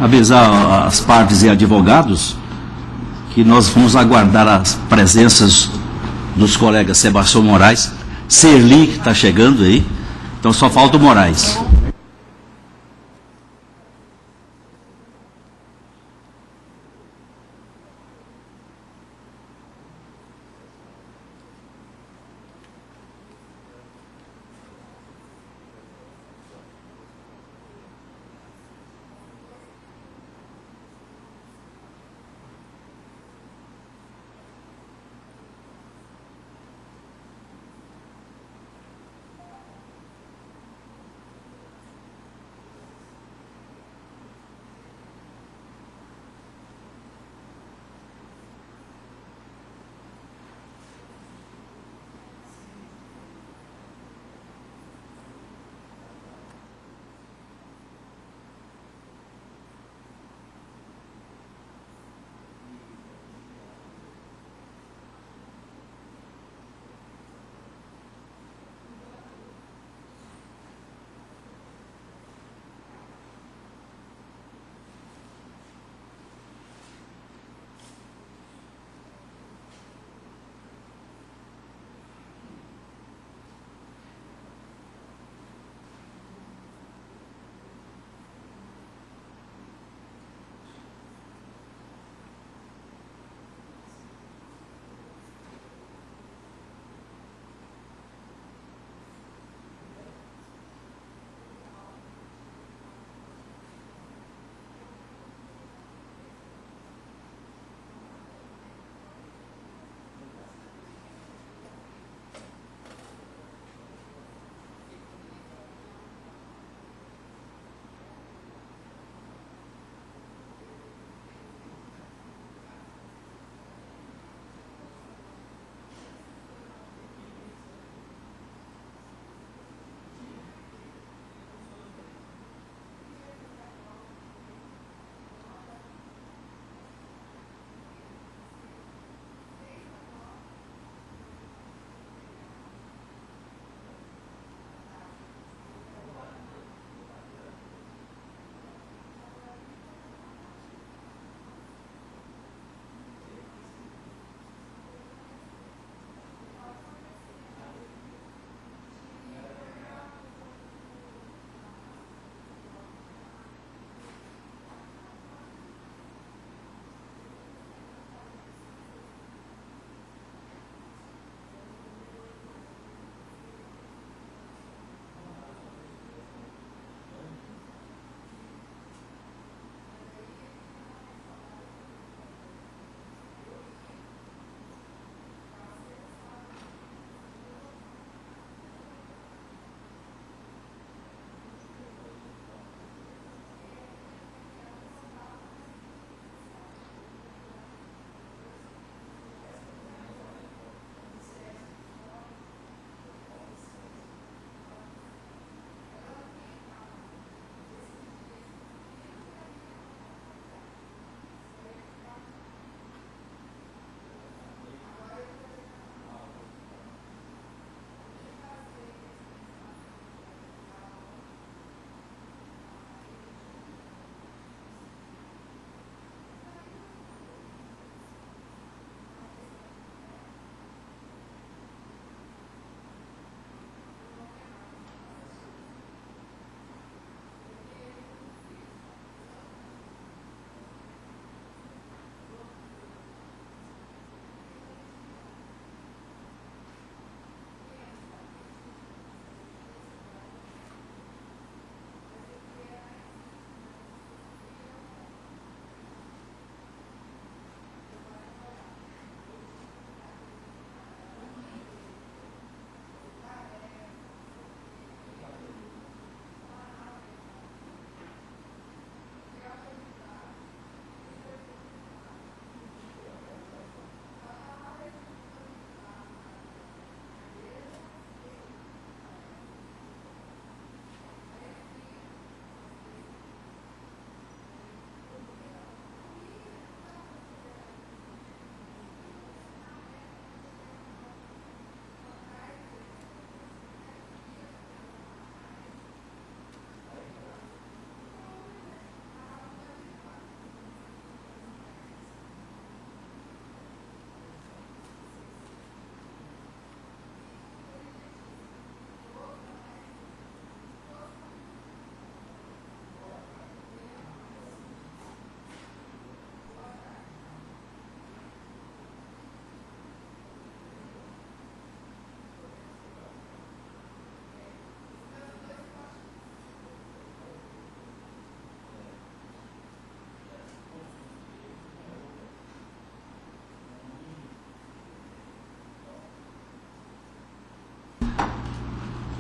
avisar as partes e advogados que nós vamos aguardar as presenças dos colegas Sebastião Moraes, Serli, que está chegando aí, então só falta o Moraes.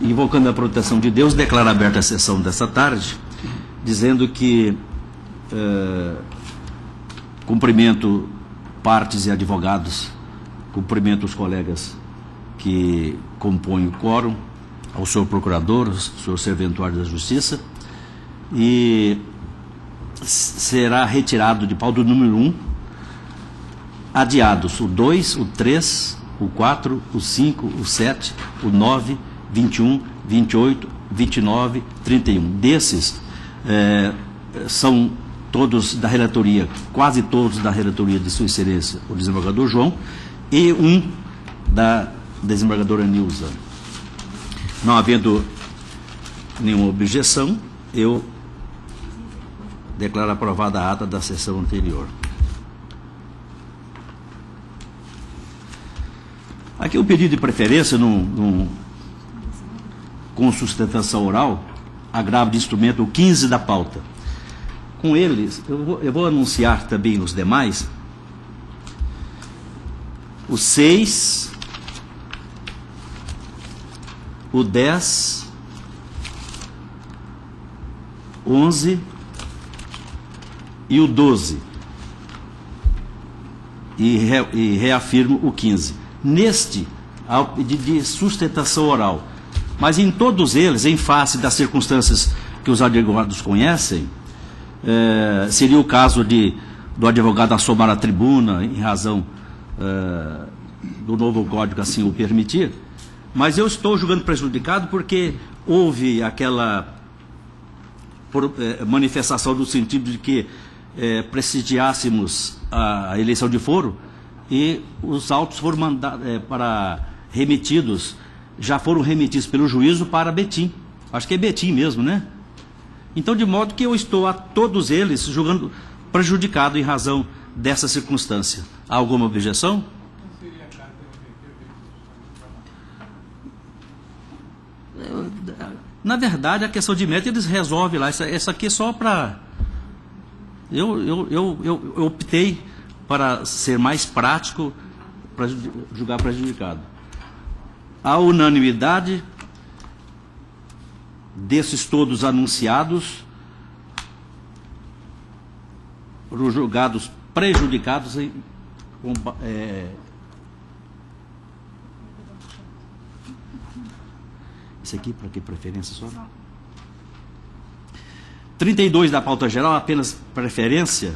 invocando a proteção de Deus, declaro aberta a sessão dessa tarde, dizendo que cumprimento partes e advogados, cumprimento os colegas que compõem o quórum, ao senhor procurador, ao senhor serventuário da Justiça, e será retirado de pauta o número 1, adiados o 2, o 3, o 4, o 5, o 7, o 9, 21, 28, 29, 31. Desses, são todos da relatoria, quase todos da relatoria de Sua Excelência, o desembargador João, e um da desembargadora Nilza. Não havendo nenhuma objeção, eu declaro aprovada a ata da sessão anterior. Aqui o pedido de preferência com sustentação oral, agravo de instrumento 15 da pauta. Com eles, eu vou anunciar também os demais. O 6, o 10, 11 e o 12. E reafirmo o 15. Neste, ao pedido de sustentação oral. Mas em todos eles, em face das circunstâncias que os advogados conhecem, seria o caso do advogado assomar a tribuna, em razão do novo código assim o permitir, mas eu estou julgando prejudicado porque houve aquela manifestação no sentido de que prestigiássemos a eleição de foro, e os autos foram já foram remetidos pelo juízo para Betim. Acho que é Betim mesmo, né? Então, de modo que eu estou a todos eles julgando prejudicado em razão dessa circunstância. Há alguma objeção? Na verdade, a questão de mérito eles resolvem lá. Essa aqui é só para... Eu optei para ser mais prático, para julgar prejudicado. A unanimidade desses todos anunciados, os julgados prejudicados isso aqui, para que preferência só? 32 da pauta geral, apenas preferência.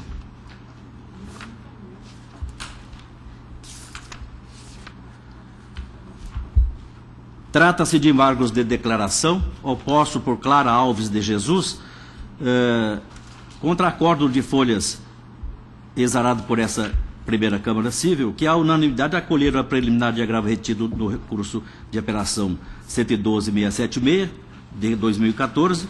Trata-se de embargos de declaração, oposto por Clara Alves de Jesus, contra acordo de folhas exarado por essa primeira Câmara Civil, que a unanimidade acolheram a preliminar de agravo retido no recurso de apelação 112.676, de 2014,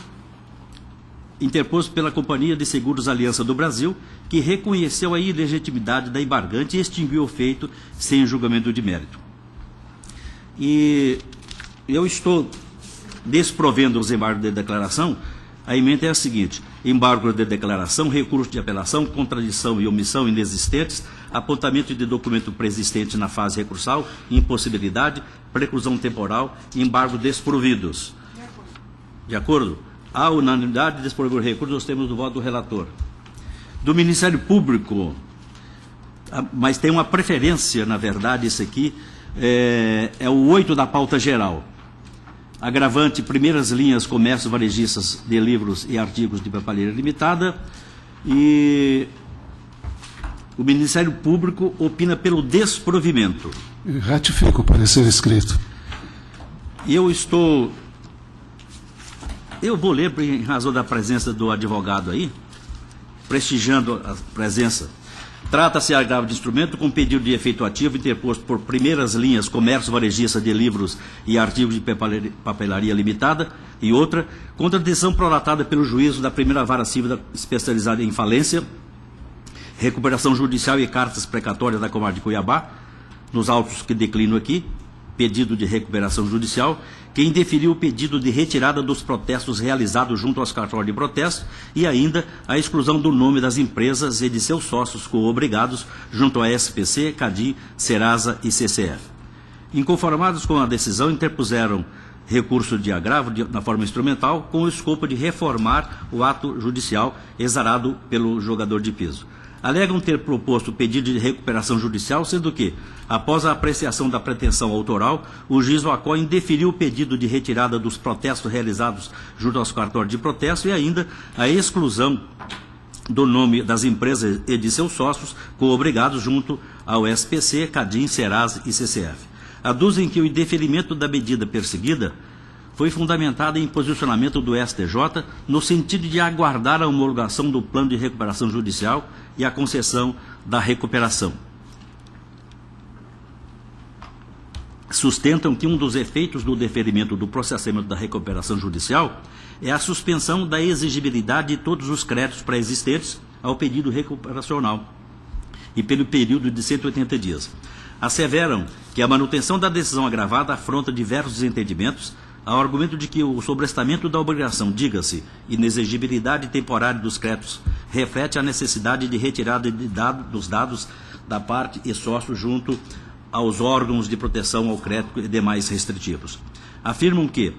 interposto pela Companhia de Seguros Aliança do Brasil, que reconheceu a ilegitimidade da embargante e extinguiu o feito sem julgamento de mérito. E eu estou desprovendo os embargos de declaração. A emenda é a seguinte: embargo de declaração, recurso de apelação, contradição e omissão inexistentes, apontamento de documento preexistente na fase recursal, impossibilidade, preclusão temporal, embargo desprovidos. De acordo? A unanimidade, desprovido recurso, nós temos o voto do relator. Do Ministério Público, mas tem uma preferência, na verdade, esse aqui, é o 8 da pauta geral. Agravante, primeiras linhas, comércio, varejistas de livros e artigos de papelaria limitada. E o Ministério Público opina pelo desprovimento. Ratifico o parecer escrito. Eu vou ler em razão da presença do advogado aí, prestigiando a presença. Trata-se de agravo de instrumento com pedido de efeito ativo interposto por primeiras linhas, comércio varejista de livros e artigos de papelaria limitada, e outra, contra a decisão prolatada pelo juízo da primeira vara civil especializada em falência, recuperação judicial e cartas precatórias da Comarca de Cuiabá, nos autos que declino aqui, pedido de recuperação judicial, que indeferiu o pedido de retirada dos protestos realizados junto aos cartórios de protesto e ainda a exclusão do nome das empresas e de seus sócios coobrigados junto à SPC, CADI, Serasa e CCF. Inconformados com a decisão, interpuseram recurso de agravo na forma instrumental, com o escopo de reformar o ato judicial exarado pelo jogador de peso. Alegam ter proposto pedido de recuperação judicial, sendo que, após a apreciação da pretensão autoral, o juiz Wacó indeferiu o pedido de retirada dos protestos realizados junto aos cartórios de protesto e ainda a exclusão do nome das empresas e de seus sócios co-obrigados junto ao SPC, CADIM, Serasa e CCF. Aduzem que o indeferimento da medida perseguida foi fundamentado em posicionamento do STJ no sentido de aguardar a homologação do plano de recuperação judicial e a concessão da recuperação. Sustentam que um dos efeitos do deferimento do processamento da recuperação judicial é a suspensão da exigibilidade de todos os créditos pré-existentes ao pedido recuperacional e pelo período de 180 dias. Asseveram que a manutenção da decisão agravada afronta diversos desentendimentos ao argumento de que o sobrestamento da obrigação, diga-se, inexigibilidade temporária dos créditos, reflete a necessidade de retirada dos dados da parte e sócio junto aos órgãos de proteção ao crédito e demais restritivos. Afirmam que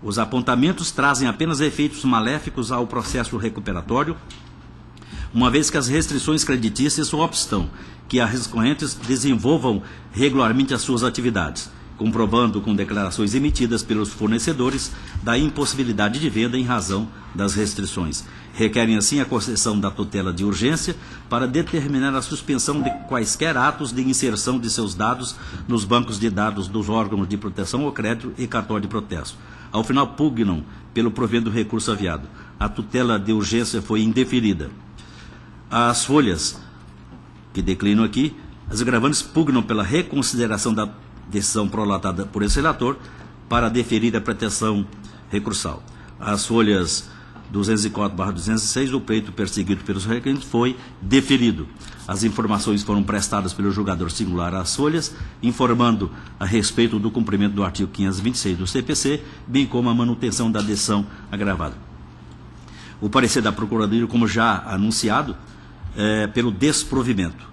os apontamentos trazem apenas efeitos maléficos ao processo recuperatório, uma vez que as restrições creditícias só obstam que as correntes desenvolvam regularmente as suas atividades, comprovando com declarações emitidas pelos fornecedores da impossibilidade de venda em razão das restrições. Requerem, assim, a concessão da tutela de urgência para determinar a suspensão de quaisquer atos de inserção de seus dados nos bancos de dados dos órgãos de proteção ao crédito e cartório de protesto. Ao final, pugnam pelo provento do recurso aviado. A tutela de urgência foi indeferida. As folhas que declinam aqui, as agravantes pugnam pela reconsideração da decisão prolatada por esse relator para deferir a pretensão recursal. As folhas 204/206, o pleito perseguido pelos requerentes foi deferido. As informações foram prestadas pelo julgador singular às folhas, informando a respeito do cumprimento do artigo 526 do CPC, bem como a manutenção da decisão agravada. O parecer da Procuradoria, como já anunciado, pelo desprovimento,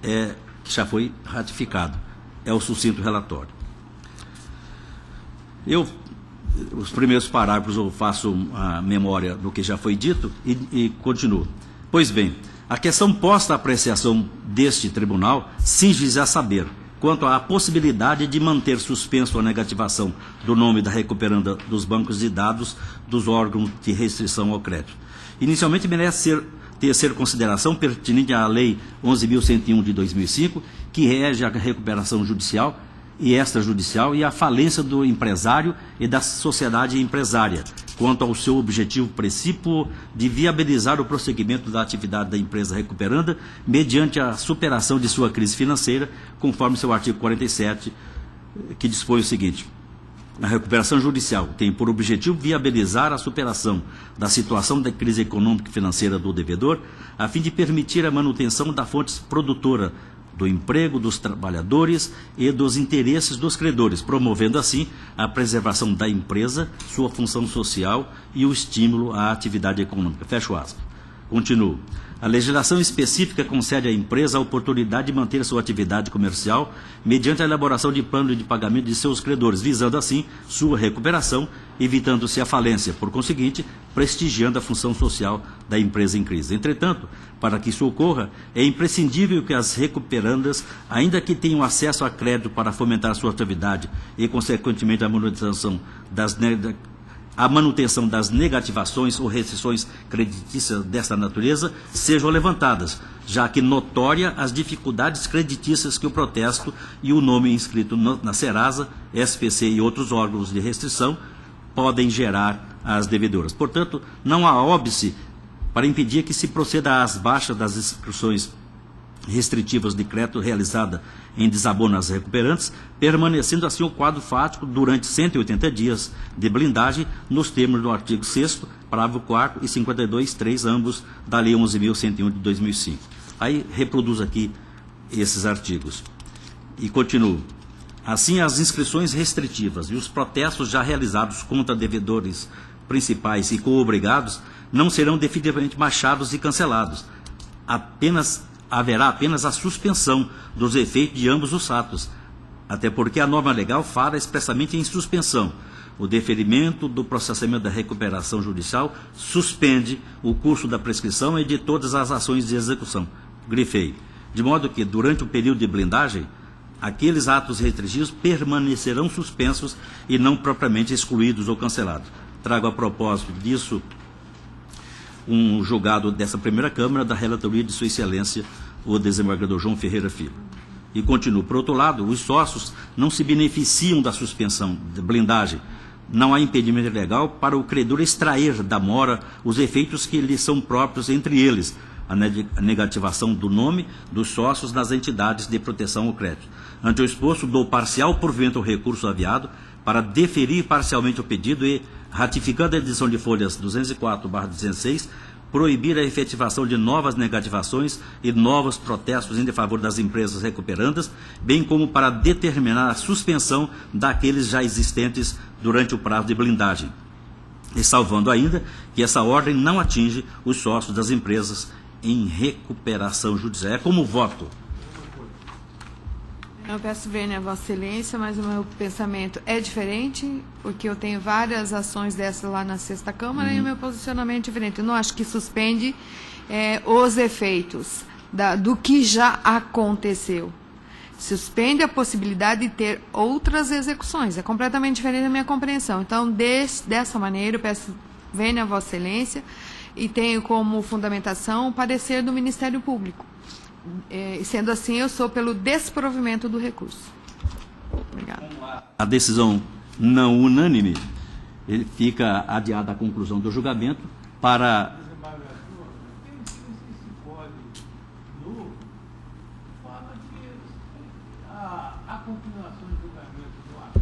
que já foi ratificado. É o sucinto relatório. Os primeiros parágrafos eu faço a memória do que já foi dito e continuo. Pois bem, a questão posta à apreciação deste tribunal cinge-se a saber quanto à possibilidade de manter suspenso a negativação do nome da recuperanda dos bancos de dados dos órgãos de restrição ao crédito. Inicialmente merece ter consideração pertinente à Lei 11.101 de 2005, que rege a recuperação judicial e extrajudicial e a falência do empresário e da sociedade empresária, quanto ao seu objetivo princípio de viabilizar o prosseguimento da atividade da empresa recuperanda mediante a superação de sua crise financeira, conforme seu artigo 47, que dispõe o seguinte: a recuperação judicial tem por objetivo viabilizar a superação da situação da crise econômica e financeira do devedor, a fim de permitir a manutenção da fonte produtora do emprego dos trabalhadores e dos interesses dos credores, promovendo assim a preservação da empresa, sua função social e o estímulo à atividade econômica. Fecho aspas. Continuo. A legislação específica concede à empresa a oportunidade de manter sua atividade comercial mediante a elaboração de plano de pagamento de seus credores, visando assim sua recuperação, evitando-se a falência, por conseguinte, prestigiando a função social da empresa em crise. Entretanto, para que isso ocorra, é imprescindível que as recuperandas, ainda que tenham acesso a crédito para fomentar sua atividade e, consequentemente, a manutenção das negativações ou restrições creditícias desta natureza sejam levantadas, já que notória as dificuldades creditícias que o protesto e o nome inscrito na Serasa, SPC e outros órgãos de restrição podem gerar às devedoras. Portanto, não há óbice para impedir que se proceda às baixas das inscrições restritivas de crédito realizada em desabono às recuperantes, permanecendo assim o quadro fático durante 180 dias de blindagem, nos termos do artigo 6º, parágrafo 4º e 52.3, ambos da Lei 11.101 de 2005. Aí reproduz aqui esses artigos. E continuo. Assim, as inscrições restritivas e os protestos já realizados contra devedores principais e co-obrigados não serão definitivamente machados e cancelados. Haverá apenas a suspensão dos efeitos de ambos os atos, até porque a norma legal fala expressamente em suspensão, o deferimento do processamento da recuperação judicial suspende o curso da prescrição e de todas as ações de execução. Grifei. De modo que, durante o período de blindagem, aqueles atos restritivos permanecerão suspensos e não propriamente excluídos ou cancelados. Trago a propósito disso um julgado dessa primeira Câmara da relatoria de Sua Excelência, o desembargador João Ferreira Filho. E continuo. Por outro lado, os sócios não se beneficiam da suspensão de blindagem. Não há impedimento legal para o credor extrair da mora os efeitos que lhes são próprios, entre eles a negativação do nome dos sócios nas entidades de proteção ao crédito. Ante o exposto, dou parcial provimento ao recurso aviado para deferir parcialmente o pedido e, ratificando a edição de folhas 204/206, proibir a efetivação de novas negativações e novos protestos em defavor das empresas recuperandas, bem como para determinar a suspensão daqueles já existentes durante o prazo de blindagem, ressalvando ainda que essa ordem não atinge os sócios das empresas em recuperação judicial. É como voto. Eu peço vênia a Vossa Excelência, mas o meu pensamento é diferente, porque eu tenho várias ações dessas lá na Sexta Câmara e o meu posicionamento é diferente. Eu não acho que suspende os efeitos do que já aconteceu. Suspende a possibilidade de ter outras execuções. É completamente diferente da minha compreensão. Então, dessa maneira, eu peço vênia a Vossa Excelência e tenho como fundamentação o parecer do Ministério Público. Sendo assim, eu sou pelo desprovimento do recurso. Obrigada. A decisão não unânime, ele fica adiada a conclusão do julgamento para... A continuação do julgamento do ato.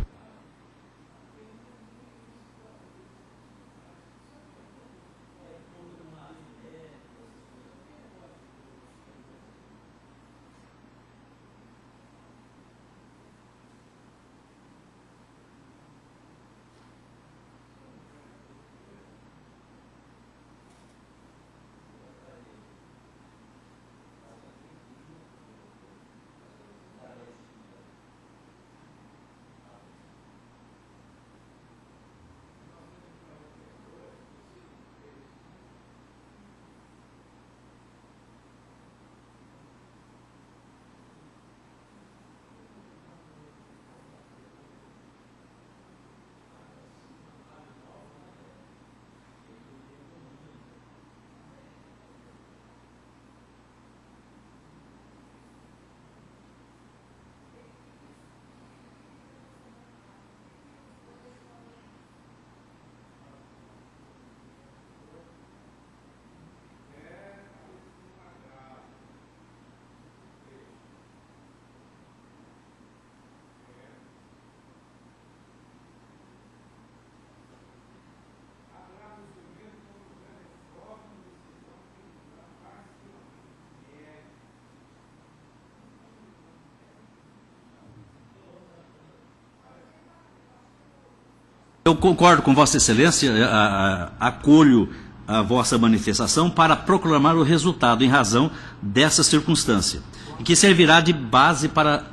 Eu concordo com Vossa Excelência, acolho a vossa manifestação para proclamar o resultado em razão dessa circunstância, e que servirá de base para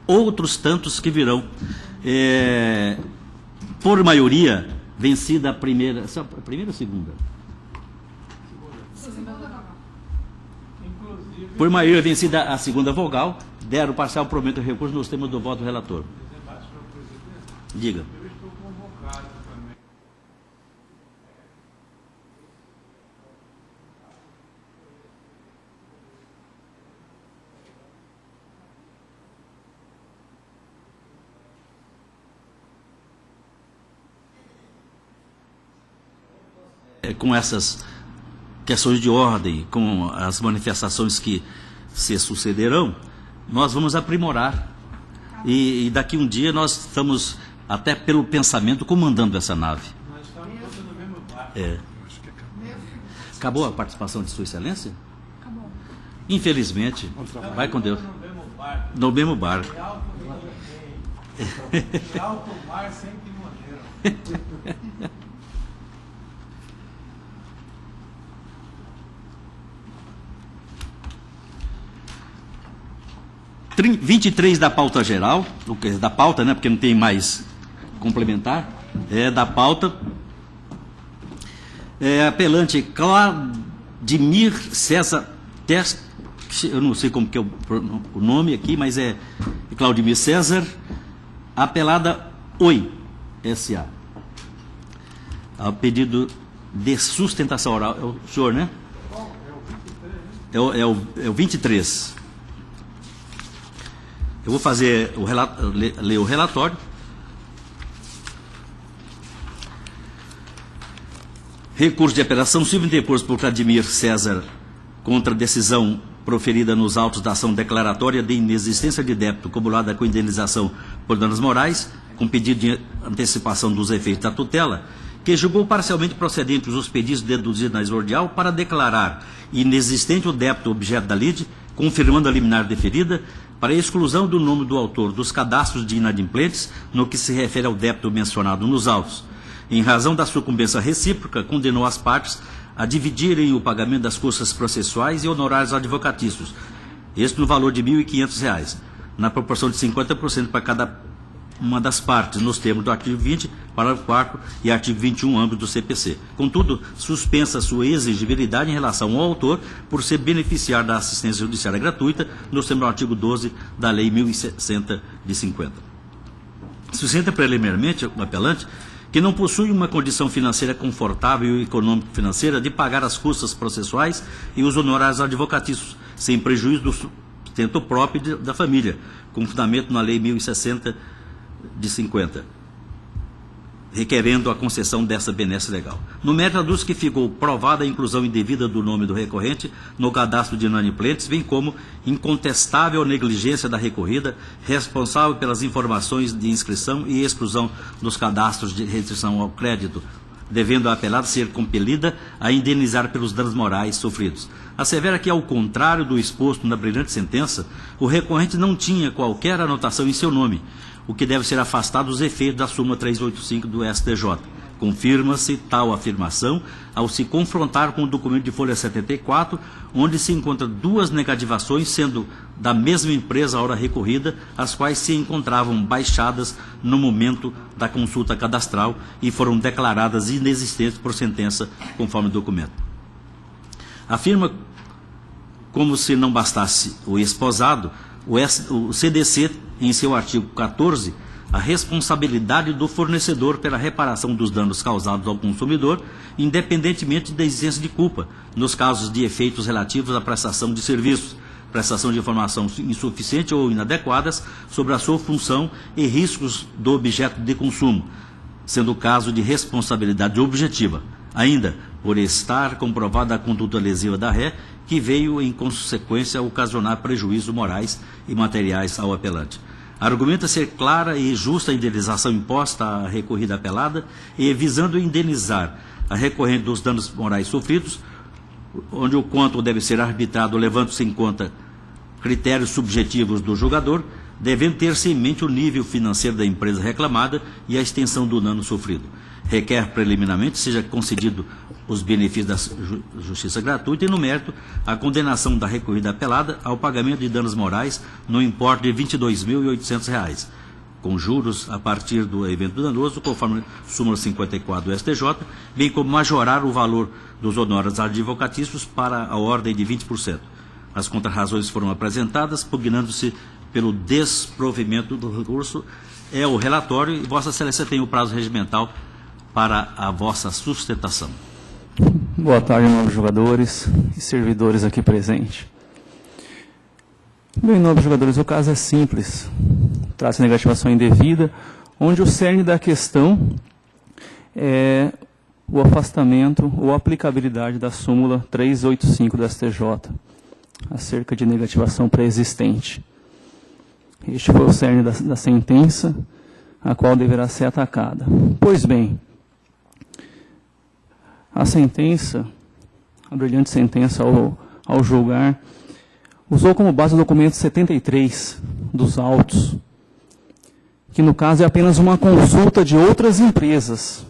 outros tantos que virão. Por maioria, vencida a primeira... A primeira ou segunda? Por maioria, vencida a segunda vogal, deram parcial provimento ao recurso nos termos do voto do relator. Diga. Com essas questões de ordem, com as manifestações que se sucederão, nós vamos aprimorar. E daqui um dia nós estamos, até pelo pensamento, comandando essa nave. Nós estamos todos no mesmo barco. Acabou a participação de Sua Excelência? Acabou. Infelizmente. Vai com Deus. No mesmo barco. Em alto mar sem timoneiro. 23 da pauta geral, da pauta, né, porque não tem mais complementar. da pauta. Apelante Claudimir César Teste, eu não sei como que é o nome aqui, mas é Claudimir César, apelada Oi, S.A. A pedido de sustentação oral. É o senhor, né? É o 23. Eu vou fazer ler o relatório. Recurso de apelação civil interposto por Claudimir César contra a decisão proferida nos autos da ação declaratória de inexistência de débito acumulada com indenização por danos morais, com pedido de antecipação dos efeitos da tutela, que julgou parcialmente procedentes os pedidos deduzidos na exordial para declarar inexistente o débito objeto da lide, confirmando a liminar deferida, para exclusão do nome do autor dos cadastros de inadimplentes no que se refere ao débito mencionado nos autos. Em razão da sucumbência recíproca, condenou as partes a dividirem o pagamento das custas processuais e honorários advocatícios, este no valor de R$ 1.500, na proporção de 50% para cada uma das partes, nos termos do artigo 20, parágrafo 4º e artigo 21, âmbito do CPC. Contudo, suspensa sua exigibilidade em relação ao autor por ser beneficiário da assistência judiciária gratuita, nos termos do artigo 12 da Lei 1060 de 50. Sustenta preliminarmente o apelante que não possui uma condição financeira confortável e econômico-financeira de pagar as custas processuais e os honorários advocatícios, sem prejuízo do sustento próprio da família, com fundamento na Lei 1060 de 50, requerendo a concessão dessa benesse legal. No mérito aduz que ficou provada a inclusão indevida do nome do recorrente no cadastro de inadimplentes, bem como incontestável negligência da recorrida, responsável pelas informações de inscrição e exclusão dos cadastros de restrição ao crédito, devendo a apelada ser compelida a indenizar pelos danos morais sofridos. Assevera que, ao contrário do exposto na brilhante sentença, o recorrente não tinha qualquer anotação em seu nome, o que deve ser afastado dos efeitos da súmula 385 do STJ. Confirma-se tal afirmação ao se confrontar com o documento de folha 74, onde se encontram duas negativações, sendo da mesma empresa a hora recorrida, as quais se encontravam baixadas no momento da consulta cadastral e foram declaradas inexistentes por sentença, conforme o documento. Afirma, como se não bastasse o esposado, o CDC, em seu artigo 14, a responsabilidade do fornecedor pela reparação dos danos causados ao consumidor, independentemente da existência de culpa, nos casos de efeitos relativos à prestação de serviços, prestação de informação insuficiente ou inadequadas sobre a sua função e riscos do objeto de consumo, sendo o caso de responsabilidade objetiva. Ainda, por estar comprovada a conduta lesiva da ré, que veio, em consequência, ocasionar prejuízos morais e materiais ao apelante. Argumenta ser clara e justa a indenização imposta à recorrida apelada e visando indenizar a recorrente dos danos morais sofridos, onde o quanto deve ser arbitrado levando-se em conta critérios subjetivos do julgador, devendo ter-se em mente o nível financeiro da empresa reclamada e a extensão do dano sofrido. Requer preliminarmente seja concedido os benefícios da justiça gratuita e, no mérito, a condenação da recorrida apelada ao pagamento de danos morais no importe de R$ 22.800, com juros a partir do evento danoso, conforme súmula 54 do STJ, bem como majorar o valor dos honorários advocatícios para a ordem de 20%. As contrarrazões foram apresentadas, pugnando-se pelo desprovimento do recurso. É o relatório e Vossa Excelência tem o prazo regimental para a vossa sustentação. Boa tarde, nobres jogadores e servidores aqui presentes. Bem, nobres jogadores, o caso é simples. Trata-se de negativação indevida, onde o cerne da questão é o afastamento ou aplicabilidade da súmula 385 do STJ, acerca de negativação pré-existente. Este foi o cerne da sentença, a qual deverá ser atacada. Pois bem, a sentença, a brilhante sentença ao julgar, usou como base o documento 73 dos autos, que no caso é apenas uma consulta de outras empresas,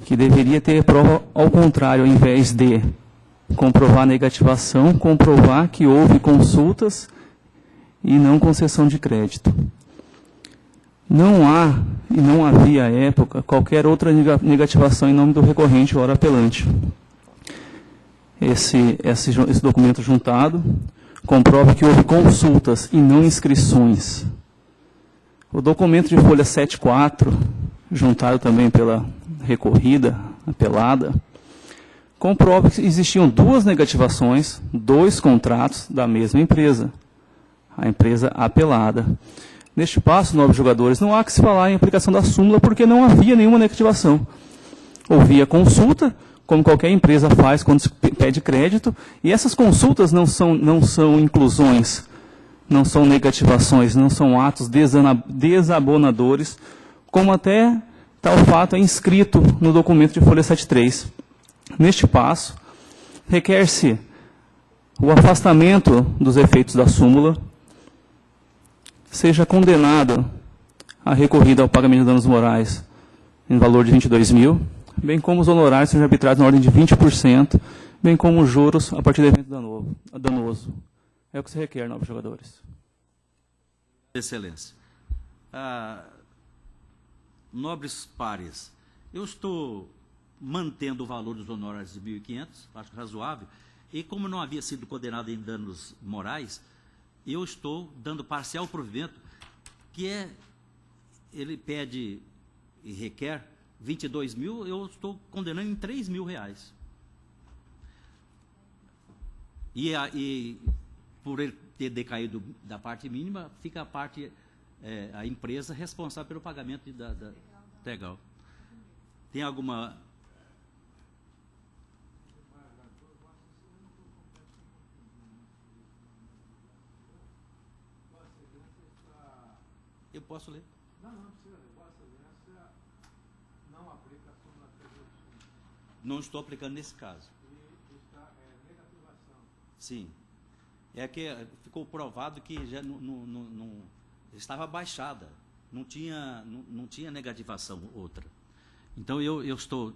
que deveria ter prova ao contrário, ao invés de comprovar a negativação, comprovar que houve consultas e não concessão de crédito. Não há e não havia à época qualquer outra negativação em nome do recorrente ou apelante. Esse documento juntado comprova que houve consultas e não inscrições. O documento de folha 74, juntado também pela recorrida, apelada, comprova que existiam 2 negativações, 2 contratos da mesma empresa, a empresa apelada. Neste passo, nobres jogadores, não há que se falar em aplicação da súmula porque não havia nenhuma negativação. Havia consulta, como qualquer empresa faz quando se pede crédito, e essas consultas não são inclusões, não são negativações, não são atos desabonadores, como até tal fato é inscrito no documento de folha 73. Neste passo, requer-se o afastamento dos efeitos da súmula, seja condenado a recorrida ao pagamento de danos morais em valor de 22 mil, bem como os honorários sejam arbitrados na ordem de 20%, bem como os juros a partir do evento danoso. É o que se requer, nobres jogadores. Excelência. Nobres pares, eu estou mantendo o valor dos honorários de 1.500, acho razoável, e como não havia sido condenado em danos morais, eu estou dando parcial provimento, que é, ele pede e requer 22 mil, eu estou condenando em 3 mil reais. E por ele ter decaído da parte mínima, fica a empresa responsável pelo pagamento legal. Tem alguma... Eu posso ler? Não precisa. Vossa Excelência não aplica a súmula 385. Não estou aplicando nesse caso. E está negativação. Sim. É que ficou provado que já não estava baixada. Não tinha negativação outra. Então, eu estou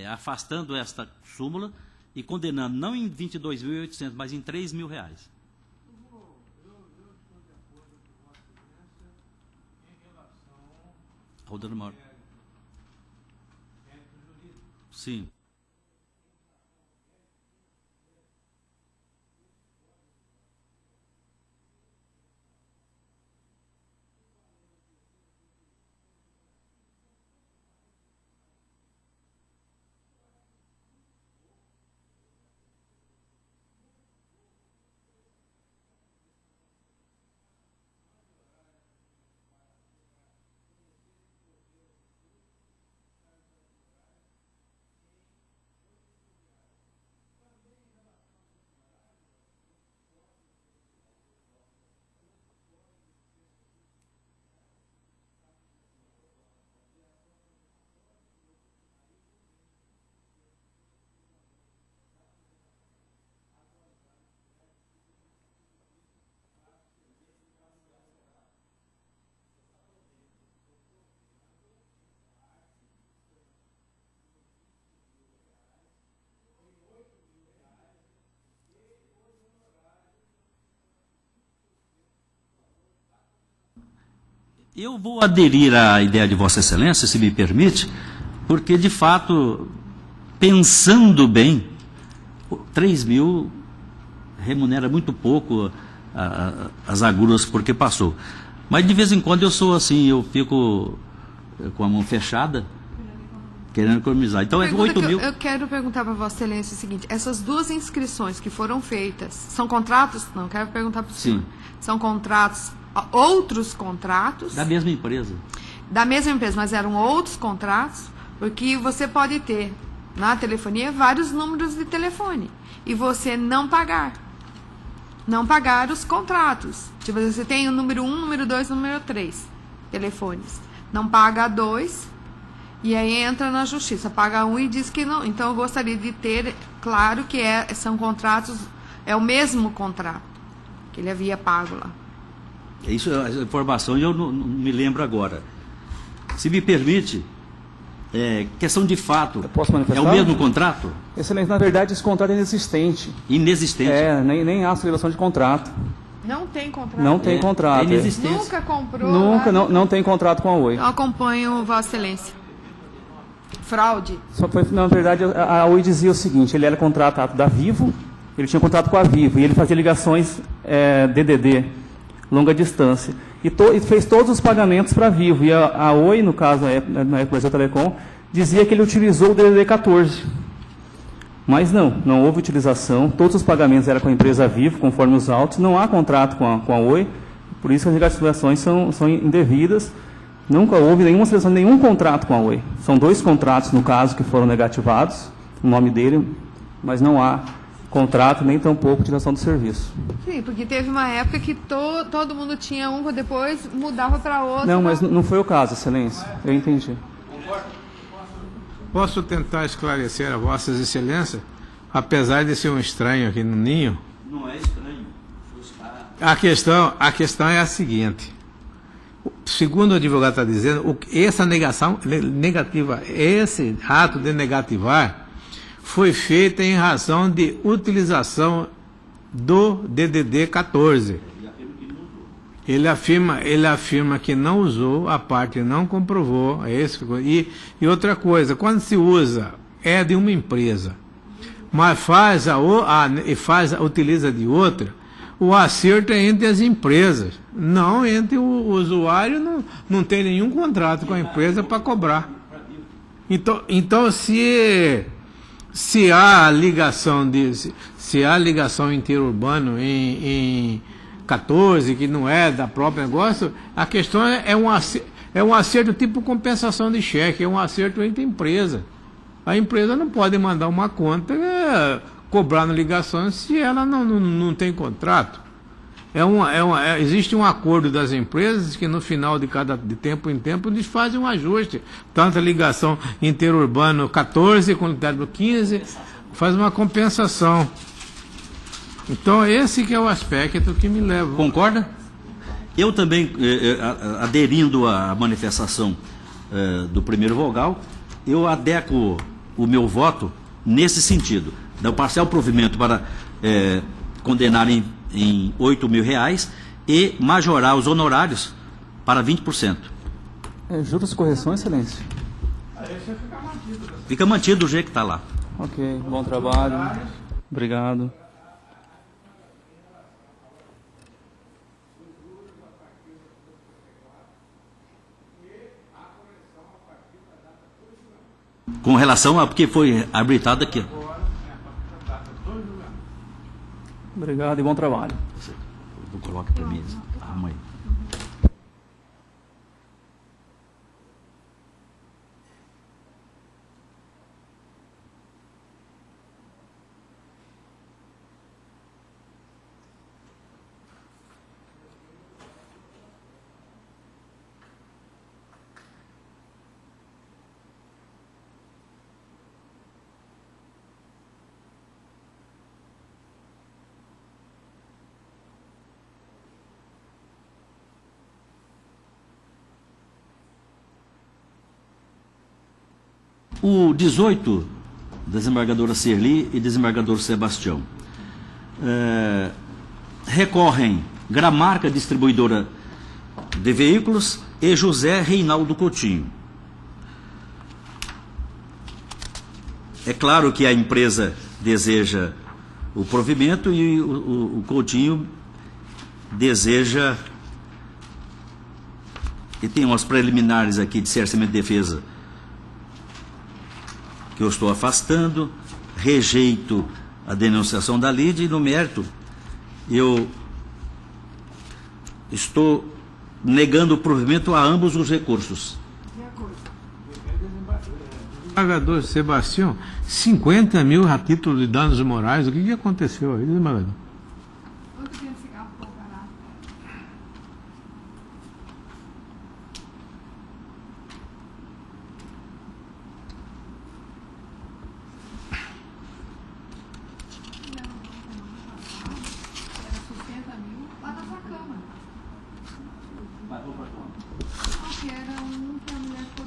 afastando esta súmula e condenando não em 22.800, mas em 3 mil reais. Rodando Mauro. Sim. Eu vou aderir à ideia de Vossa Excelência, se me permite, porque, de fato, pensando bem, 3 mil remunera muito pouco as agruras porque passou. Mas, de vez em quando, eu sou assim, eu fico com a mão fechada, querendo economizar. Então, é 8 mil... Eu quero perguntar para Vossa Excelência o seguinte, essas 2 inscrições que foram feitas, são contratos? Não, quero perguntar para o senhor. Sim. São contratos... Outros contratos... Da mesma empresa. Da mesma empresa, mas eram outros contratos, porque você pode ter na telefonia vários números de telefone e você não pagar os contratos. Tipo, você tem o número 1, número 2, número 3 telefones. Não paga 2 e aí entra na justiça. Paga 1 e diz que não. Então, eu gostaria de ter claro que são contratos, é o mesmo contrato que ele havia pago lá. Isso é a informação e eu não me lembro agora. Se me permite, questão de fato, eu posso manifestar? É o mesmo contrato? Excelência, na verdade, esse contrato é inexistente. Inexistente? Nem há celebração de contrato. Não tem contrato? Não tem contrato. É inexistente. Nunca comprou? Nunca, lá? não tem contrato com a Oi. Eu acompanho Vossa Excelência. Fraude. Só foi, na verdade, a Oi dizia o seguinte, ele era contratado da Vivo, ele tinha contrato com a Vivo, e ele fazia ligações DDD, longa distância, e fez todos os pagamentos para a Vivo, e a Oi, no caso, na época da Telecom, dizia que ele utilizou o DDD 14. Mas não houve utilização, todos os pagamentos eram com a empresa Vivo, conforme os autos, não há contrato com a Oi, por isso as negativações são indevidas. Nunca houve nenhuma seleção, nenhum contrato com a Oi. São 2 contratos, no caso, que foram negativados, o nome dele, mas não há contrato, nem tampouco utilização do serviço. Sim, porque teve uma época que todo mundo tinha um, depois mudava para outro. Não, mas não foi o caso, Excelência. Eu entendi. Posso tentar esclarecer a Vossas Excelências, apesar de ser um estranho aqui no ninho? Não é estranho. A questão é a seguinte. Segundo o advogado está dizendo, essa esse ato de negativar foi feito em razão de utilização do DDD 14. Ele afirma que não usou, a parte não comprovou. E outra coisa, quando se usa, é de uma empresa, mas utiliza de outra, o acerto é entre as empresas, não entre o usuário, não tem nenhum contrato com a empresa para cobrar. Então se há ligação interurbano em 14, que não é da própria negócio, a questão é um acerto tipo compensação de cheque, é um acerto entre empresa. A empresa não pode mandar uma conta cobrando ligações se ela não tem contrato. Existe um acordo das empresas que no final de tempo em tempo eles fazem um ajuste. Tanto a ligação interurbano 14 com o 15 faz uma compensação. Então esse que é o aspecto que me leva. Concorda? Eu também, aderindo à manifestação do primeiro vogal, eu adequo o meu voto nesse sentido. Dar o parcial provimento para condenar em R$8.000 e majorar os honorários para 20%. Juros e correção, Excelência? Fica mantido do jeito que está lá. Ok, bom trabalho. Obrigado. Com relação a porque foi arbitrado aqui. Obrigado e bom trabalho. Vou colocar para mim. Arruma aí. O 18, desembargadora Serli e desembargador Sebastião, recorrem Gramarca Distribuidora de Veículos e José Reinaldo Coutinho. É claro que a empresa deseja o provimento e o Coutinho deseja, e tem umas preliminares aqui de cerceamento de defesa que eu estou afastando, rejeito a denunciação da lide e no mérito eu estou negando o provimento a ambos os recursos. Desembargador Sebastião, 50 mil a título de danos morais, o que aconteceu aí, desembargador?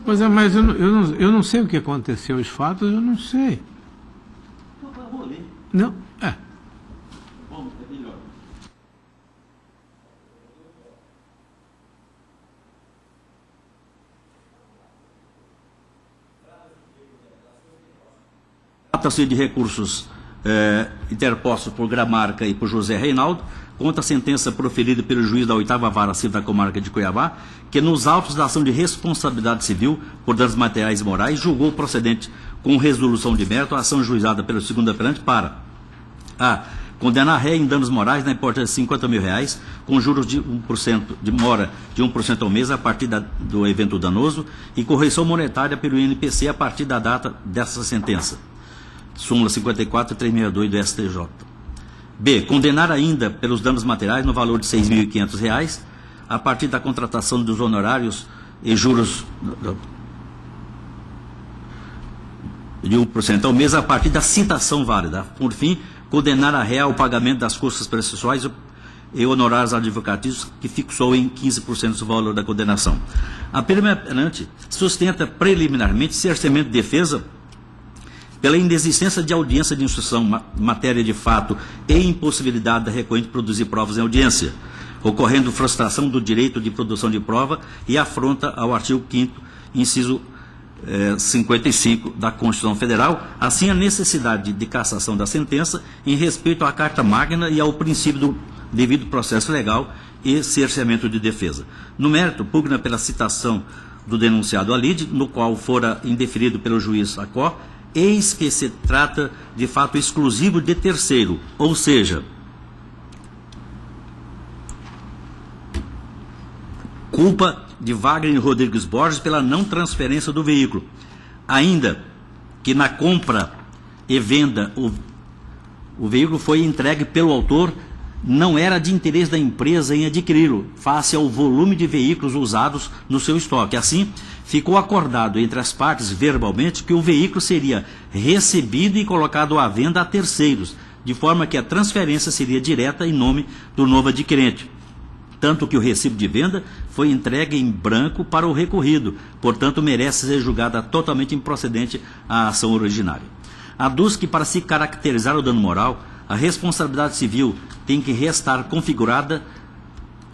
Pois é, mas eu não sei o que aconteceu, os fatos eu não sei. Não, Trata-se de recursos interpostos por Gramarca e por José Reinaldo, contra a sentença proferida pelo juiz da 8ª Vara Civil da Comarca de Cuiabá, que nos autos da ação de responsabilidade civil por danos materiais e morais julgou procedente com resolução de mérito a ação juizada pelo segundo apelante para a. Condenar ré em danos morais na importância de R$50 mil, com juros de 1% de mora de 1% ao mês a partir do evento danoso e correção monetária pelo INPC a partir da data dessa sentença. Súmula 54.362 do STJ. B. Condenar ainda pelos danos materiais no valor de R$6.500 a partir da contratação dos honorários e juros de 1% ao mês a partir da citação válida. Por fim, condenar a ré ao pagamento das custas processuais e honorários advocatícios que fixou em 15% do valor da condenação. A primeira apelante sustenta preliminarmente cerceamento de defesa pela inexistência de audiência de instrução em matéria de fato e impossibilidade da recorrente produzir provas em audiência, ocorrendo frustração do direito de produção de prova e afronta ao artigo 5º, inciso 55 da Constituição Federal, assim a necessidade de cassação da sentença em respeito à Carta Magna e ao princípio do devido processo legal e cerceamento de defesa. No mérito, pugna pela citação do denunciado à lide, no qual fora indeferido pelo juiz ACO, eis que se trata de fato exclusivo de terceiro, ou seja, culpa de Wagner Rodrigues Borges pela não transferência do veículo, ainda que na compra e venda o veículo foi entregue pelo autor, não era de interesse da empresa em adquiri-lo, face ao volume de veículos usados no seu estoque. Assim, ficou acordado entre as partes verbalmente que o veículo seria recebido e colocado à venda a terceiros, de forma que a transferência seria direta em nome do novo adquirente. Tanto que o recibo de venda foi entregue em branco para o recorrido, portanto merece ser julgada totalmente improcedente a ação originária. Aduz que para se caracterizar o dano moral, a responsabilidade civil tem que restar configurada,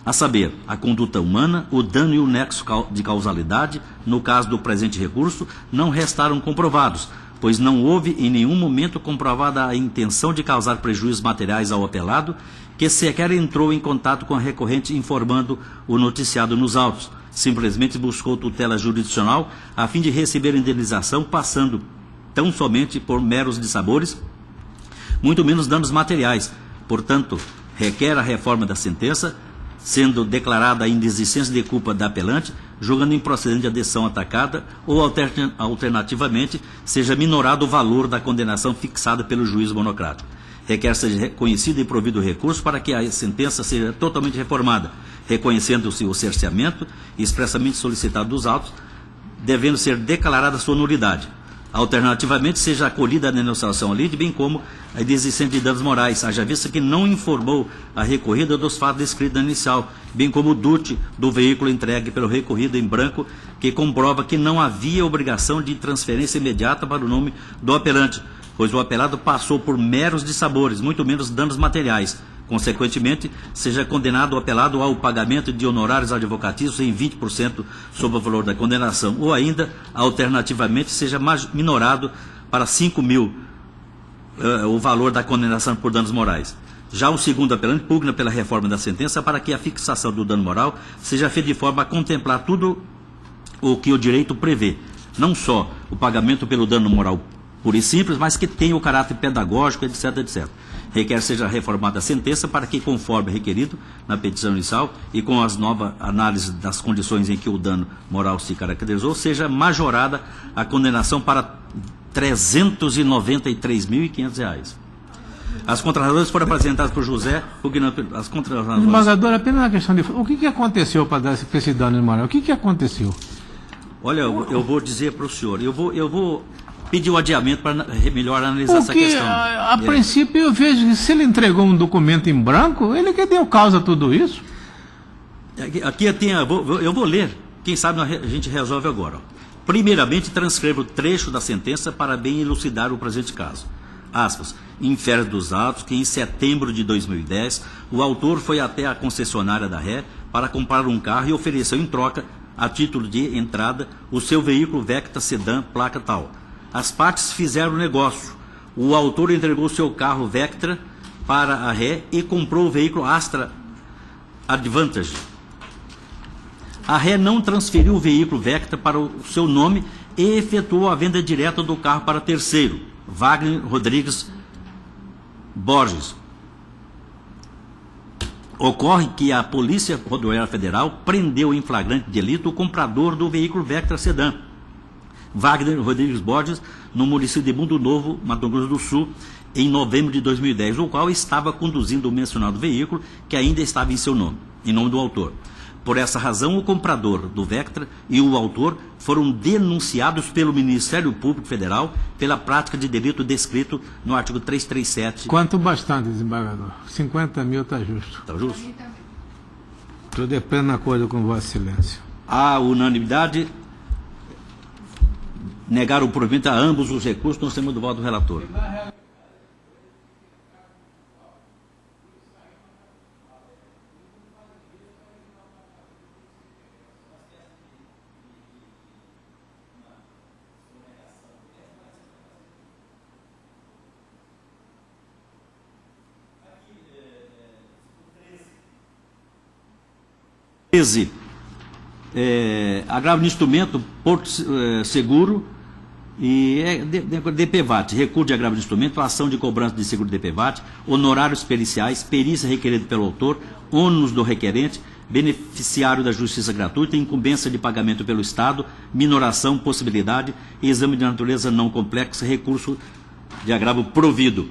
a saber, a conduta humana, o dano e o nexo de causalidade, no caso do presente recurso, não restaram comprovados, pois não houve em nenhum momento comprovada a intenção de causar prejuízos materiais ao apelado, que sequer entrou em contato com a recorrente informando o noticiado nos autos. Simplesmente buscou tutela jurisdicional a fim de receber indenização, passando tão somente por meros dissabores, muito menos danos materiais. Portanto, requer a reforma da sentença, sendo declarada a inexistência de culpa da apelante, julgando improcedente a decisão atacada ou, alternativamente, seja minorado o valor da condenação fixada pelo juiz monocrático. Requer seja reconhecido e provido o recurso para que a sentença seja totalmente reformada, reconhecendo-se o cerceamento expressamente solicitado dos autos, devendo ser declarada sua nulidade. Alternativamente, seja acolhida a denunciação à lide, bem como a inexistência de danos morais, haja vista que não informou a recorrida dos fatos descritos na inicial, bem como o DUT do veículo entregue pelo recorrido em branco, que comprova que não havia obrigação de transferência imediata para o nome do apelante, pois o apelado passou por meros dissabores, muito menos danos materiais. Consequentemente, seja condenado o apelado ao pagamento de honorários advocatícios em 20% sobre o valor da condenação, ou ainda, alternativamente, seja minorado para 5 mil o valor da condenação por danos morais. Já o segundo apelante pugna pela reforma da sentença para que a fixação do dano moral seja feita de forma a contemplar tudo o que o direito prevê, não só o pagamento pelo dano moral puro e simples, mas que tenha o caráter pedagógico, etc, etc. Requer seja reformada a sentença para que, conforme requerido na petição inicial e com as novas análises das condições em que o dano moral se caracterizou, seja majorada a condenação para R$ 393.500. As contrarrazões foram apresentadas por José, as contrarrazões... Desembargador, apenas uma questão de... O que aconteceu para dar esse dano moral? O que aconteceu? Olha, eu vou dizer para o senhor, eu vou pedir o adiamento para melhor analisar essa questão. A princípio eu vejo que se ele entregou um documento em branco, ele que deu causa a tudo isso. Aqui eu vou ler, quem sabe a gente resolve agora. Ó. Primeiramente, transcrevo o trecho da sentença para bem elucidar o presente caso. Aspas, infere dos autos que em setembro de 2010, o autor foi até a concessionária da ré para comprar um carro e ofereceu em troca, a título de entrada, o seu veículo Vecta Sedan, placa tal. As partes fizeram o negócio. o autor entregou seu carro Vectra para a ré e comprou o veículo Astra Advantage. A ré não transferiu o veículo Vectra para o seu nome e efetuou a venda direta do carro para terceiro, Wagner Rodrigues Borges. Ocorre que a Polícia Rodoviária Federal prendeu em flagrante delito o comprador do veículo Vectra Sedã, Wagner Rodrigues Borges, no município de Mundo Novo, Mato Grosso do Sul, em novembro de 2010, o qual estava conduzindo o mencionado veículo, que ainda estava em seu nome, em nome do autor. Por essa razão, o comprador do Vectra e o autor foram denunciados pelo Ministério Público Federal pela prática de delito descrito no artigo 337. Quanto bastante, desembargador? 50 mil está justo. Está justo? Estou de pleno acordo com Vossa Excelência. A unanimidade, negar o provimento a ambos os recursos, nós temos do voto do relator. Agravo no instrumento Porto Seguro e DPVAT, recurso de agravo de instrumento, ação de cobrança de seguro de DPVAT, honorários periciais, perícia requerida pelo autor, ônus do requerente, beneficiário da justiça gratuita, incumbência de pagamento pelo Estado, minoração, possibilidade, exame de natureza não complexa, recurso de agravo provido.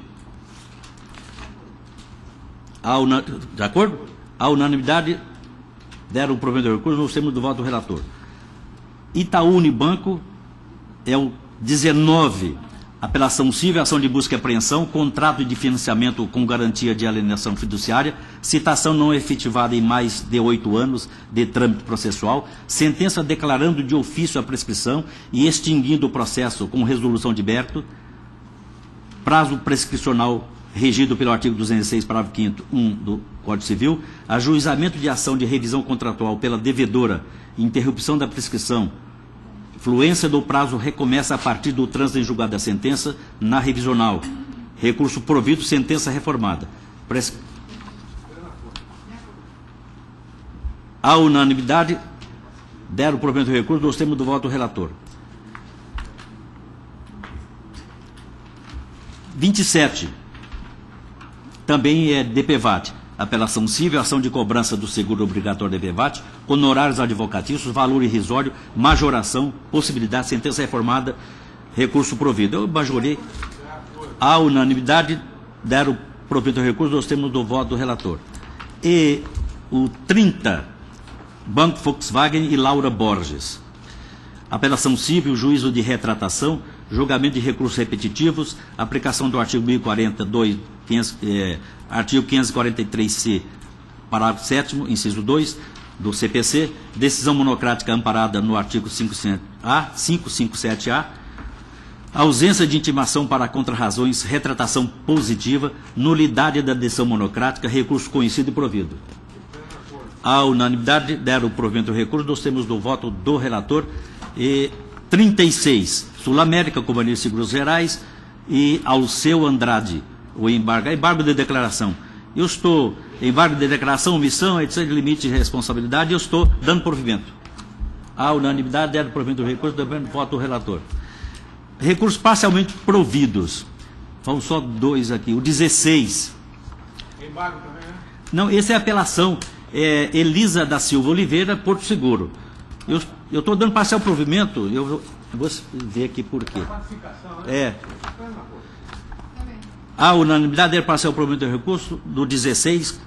De acordo? A unanimidade deram o provimento do recurso, nós temos do voto do relator. Itaú Unibanco é o 19, apelação civil, ação de busca e apreensão, contrato de financiamento com garantia de alienação fiduciária, citação não efetivada em mais de 8 anos de trâmite processual, sentença declarando de ofício a prescrição e extinguindo o processo com resolução de mérito, prazo prescricional regido pelo artigo 206, parágrafo 5º, 1 do Código Civil, ajuizamento de ação de revisão contratual pela devedora, interrupção da prescrição, fluência do prazo recomeça a partir do trânsito em julgado da sentença na revisional, recurso provido, sentença reformada. A unanimidade deram o provimento do recurso, nós temos do voto do relator. 27. Também é DPVAT, apelação civil, ação de cobrança do seguro obrigatório DPVAT, honorários advocatícios, valor irrisório, majoração, possibilidade, sentença reformada, recurso provido. Eu majorei. A unanimidade deram provimento do recurso, nós temos do voto do relator. E o 30, Banco Volkswagen e Laura Borges. Apelação civil, juízo de retratação, julgamento de recursos repetitivos, aplicação do artigo 1042, artigo 543-C, parágrafo 7º, inciso 2, do CPC, decisão monocrática amparada no artigo 557-A, ausência de intimação para contrarrazões, retratação positiva, nulidade da decisão monocrática, recurso conhecido e provido. A unanimidade deram o provimento do recurso, nós temos do voto do relator. E 36, Sul América, Companhia de Seguros Gerais e Alceu Andrade, o embargo de declaração. Eu estou, embargo de declaração, omissão, etc., de limite de responsabilidade, eu estou dando provimento. A unanimidade deram provimento do recurso, dando voto do relator. Recursos parcialmente providos. Vão só 2 aqui. O 16. Embargo também, né? Não, esse é a apelação. Elisa da Silva Oliveira, Porto Seguro. Eu estou dando parcial provimento, eu vou ver aqui por quê. A unanimidade é parcial provimento do recurso do 16,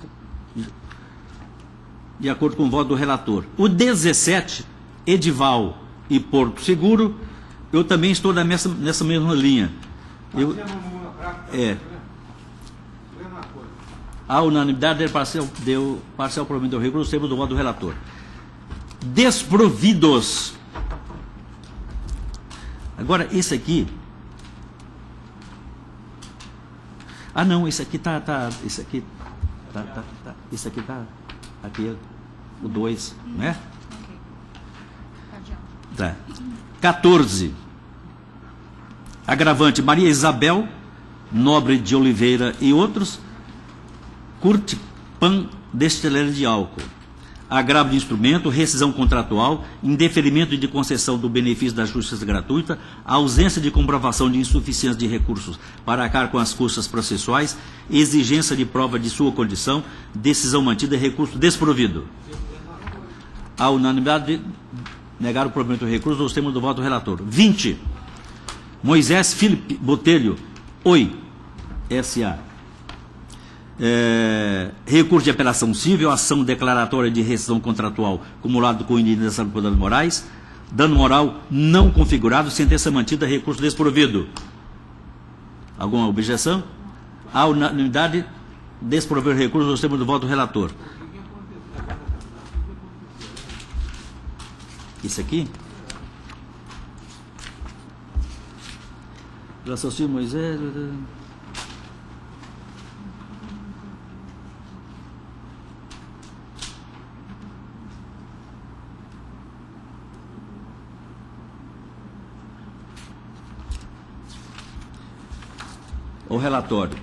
de acordo com o voto do relator. O 17, Edival e Porto Seguro, eu também estou nessa mesma linha. A unanimidade deu parcial provimento do recurso, sempre do voto do relator. Desprovidos. Agora, esse aqui. Ah, não, esse aqui esse aqui esse aqui aqui é o 2, né? Tá. 14. Agravante, Maria Isabel Nobre de Oliveira e outros, Curtipan Destileira de Álcool. Agravo de instrumento, rescisão contratual, indeferimento de concessão do benefício da justiça gratuita, ausência de comprovação de insuficiência de recursos para arcar com as custas processuais, exigência de prova de sua condição, decisão mantida e recurso desprovido. A unanimidade de negar o provimento do recurso nos termos do voto do relator. 20. Moisés Felipe Botelho, Oi, S.A. Recurso de apelação civil, ação declaratória de rescisão contratual acumulado com indenização por danos morais, dano moral não configurado, sentença mantida, recurso desprovido. Alguma objeção? A unanimidade desprover o recurso nos termos do voto do relator. Isso aqui? Raciocínio Moisés. O relatório.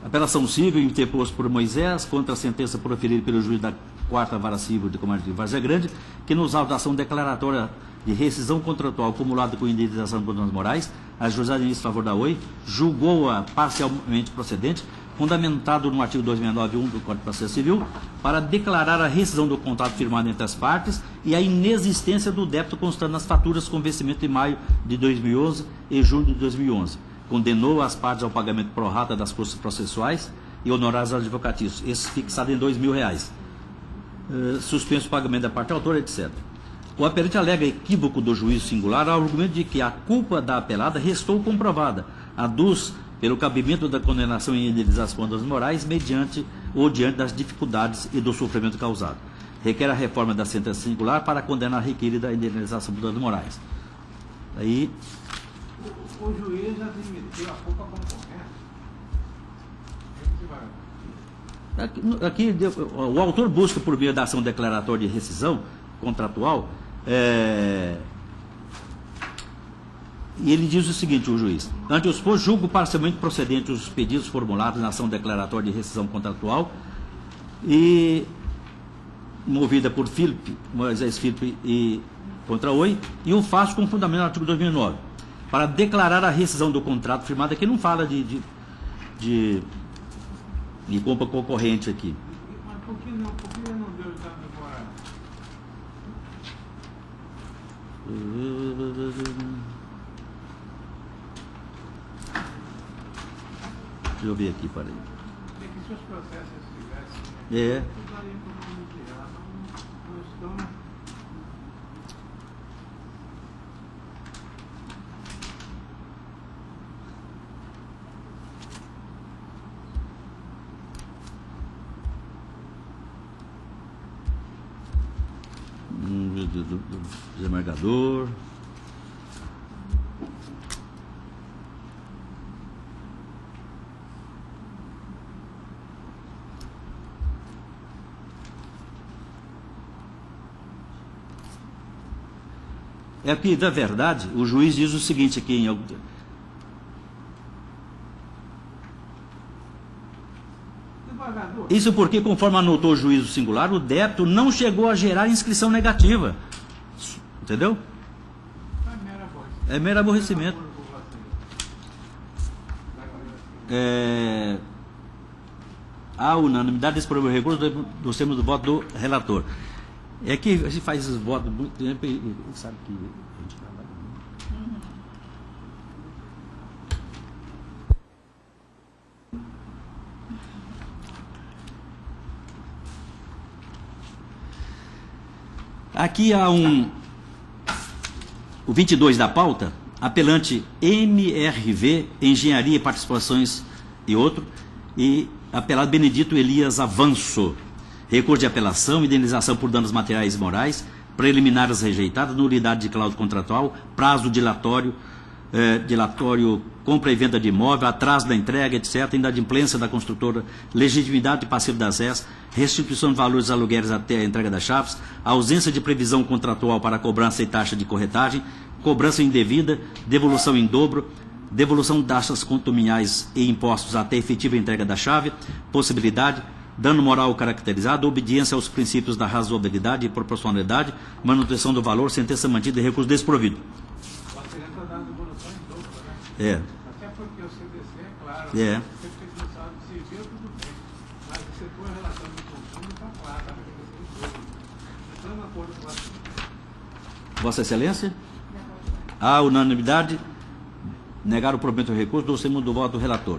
Apelação civil interposto por Moisés contra a sentença proferida pelo juiz da 4ª Vara Civil de Comando de Várzea Grande, que nos autos da ação declaratória de rescisão contratual acumulada com indenização por danos morais, a juizada de início em favor da OI julgou-a parcialmente procedente, fundamentado no artigo 269.1 do Código de Processo Civil, para declarar a rescisão do contrato firmado entre as partes e a inexistência do débito constante nas faturas com vencimento de maio de 2011 e junho de 2011. Condenou as partes ao pagamento pro rata das custas processuais e honorários advocatícios, esse fixado em R$2.000. Suspenso o pagamento da parte autora, etc. O apelante alega equívoco do juízo singular ao argumento de que a culpa da apelada restou comprovada, aduz pelo cabimento da condenação em indenização por danos morais mediante ou diante das dificuldades e do sofrimento causado. Requer a reforma da sentença singular para condenar a requerida indenização por danos morais. Aí... O juiz admitiu a culpa como correta. Aqui, o autor busca, por meio da ação declaratória de rescisão contratual, e ele diz o seguinte, o juiz: ante os posto, julgo parcialmente procedente os pedidos formulados na ação declaratória de rescisão contratual e movida por Moisés Felipe e contra Oi, e o faço com fundamento no artigo 2009, para declarar a rescisão do contrato firmado. Aqui não fala de compra concorrente aqui. Mas por que não deu o dano moral? Deixa eu ver aqui, peraí. Tem que se os processos tivessem... É. Não estão... Desembargador. É que, na verdade, o juiz diz o seguinte aqui em... Isso porque, conforme anotou o juízo singular, o débito não chegou a gerar inscrição negativa. Entendeu? É mero aborrecimento. A unanimidade desse problema de recurso dos termos do voto do relator. É que a gente faz esses votos muito tempo e sabe que a gente trabalha muito. Aqui há o 22 da pauta, apelante MRV, Engenharia e Participações e outro, e apelado Benedito Elias Avanço. Recurso de apelação, indenização por danos materiais e morais, preliminares rejeitadas, nulidade de cláusula contratual, prazo dilatório, compra e venda de imóvel, atraso da entrega, etc., inadimplência da construtora, legitimidade de passivo das RES, restituição de valores aluguéis até a entrega das chaves, ausência de previsão contratual para cobrança e taxa de corretagem, cobrança indevida, devolução em dobro, devolução de taxas condominiais e impostos até efetiva entrega da chave, possibilidade, dano moral caracterizado, obediência aos princípios da razoabilidade e proporcionalidade, manutenção do valor, sentença mantida e recurso desprovido. É. Até porque o CDC, é claro, É. você tem que pensar de serviço, tudo bem, mas o setor em relação ao consumo está claro, está de acordo com a... Vossa Excelência? A unanimidade, negar o provimento do recurso, do segundo voto do relator.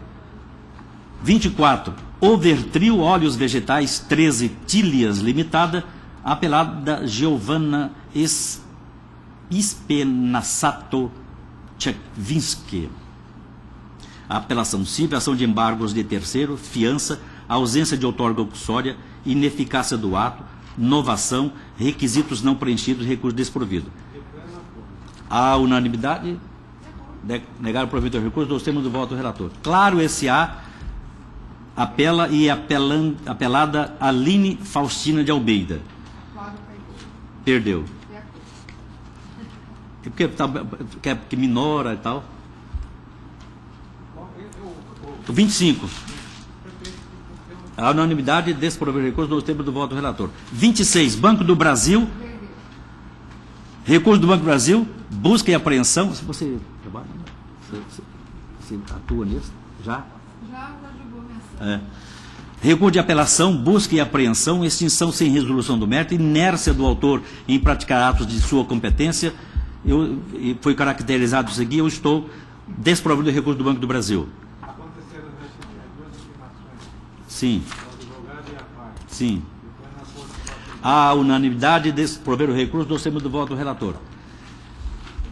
24. Overtrio Óleos Vegetais 13 Tílias Limitada, apelada Giovanna Espenassato Tchekvinsky. Apelação simples, ação de embargos de terceiro, fiança, ausência de outorga compulsória, ineficácia do ato, novação, requisitos não preenchidos, recurso desprovido. A unanimidade, negar o provimento do recurso, dos termos do voto do relator. Claro, S.A. apela e apelada Aline Faustina de Almeida. Perdeu. É porque minora e tal. O 25. A unanimidade desprover recurso nos termos do voto do relator. 26. Banco do Brasil. Recurso do Banco do Brasil. Busca e apreensão. Se você trabalha, você atua nisso? Já? Já jogou minha Recurso de apelação, busca e apreensão, extinção sem resolução do mérito, inércia do autor em praticar atos de sua competência. E foi caracterizado isso aqui, eu estou desprovendo o recurso do Banco do Brasil. Aconteceram duas intimações, Sim. o advogado e a parte. Sim. Depois na corte, A unanimidade desprover o recurso do termos do voto do relator.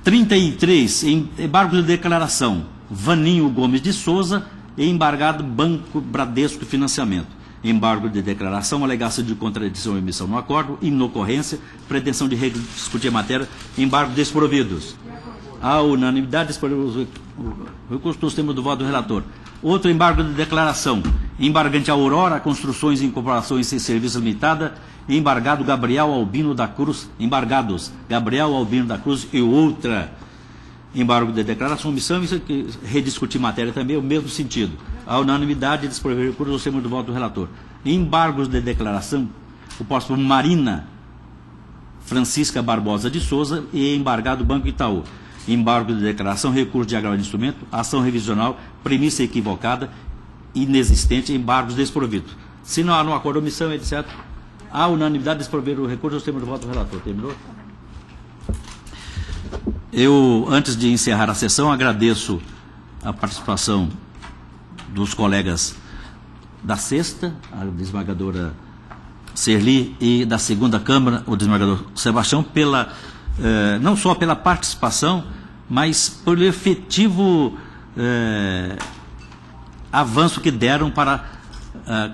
33. Embargo de declaração. Vaninho Gomes de Souza e embargado Banco Bradesco Financiamento. Embargo de declaração, alegação de contradição e omissão no acordo, inocorrência, pretensão de rediscutir a matéria, embargo desprovidos. A unanimidade desprover o recurso dos termos do voto do relator. Outro embargo de declaração. Embargante Aurora, Construções e Incorporações sem Serviço Limitada, embargado Gabriel Albino da Cruz, embargados Gabriel Albino da Cruz e outra. Embargo de declaração, omissão, isso aqui, rediscutir matéria também, é o mesmo sentido. A unanimidade desprover recurso dos termos do voto do relator. Embargos de declaração, o posto Marina Francisca Barbosa de Souza e embargado Banco Itaú. Embargo de declaração, recurso de agravamento de instrumento, ação revisional, premissa equivocada, inexistente, embargos desprovidos. Se não há no acordo omissão, etc., a unanimidade desprover o recurso dos termos do voto do relator. Terminou? Eu, antes de encerrar a sessão, agradeço a participação dos colegas da sexta, a desembargadora Serli, e da segunda Câmara, o desembargador Sebastião, não só pela participação, mas pelo efetivo avanço que deram para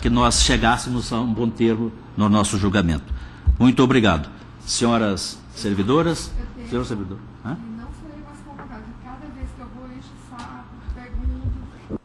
que nós chegássemos a um bom termo no nosso julgamento. Muito obrigado. Senhoras servidoras, senhor servidor. Não serei mais convocado. Cada vez que eu vou, encho o saco, pergunto.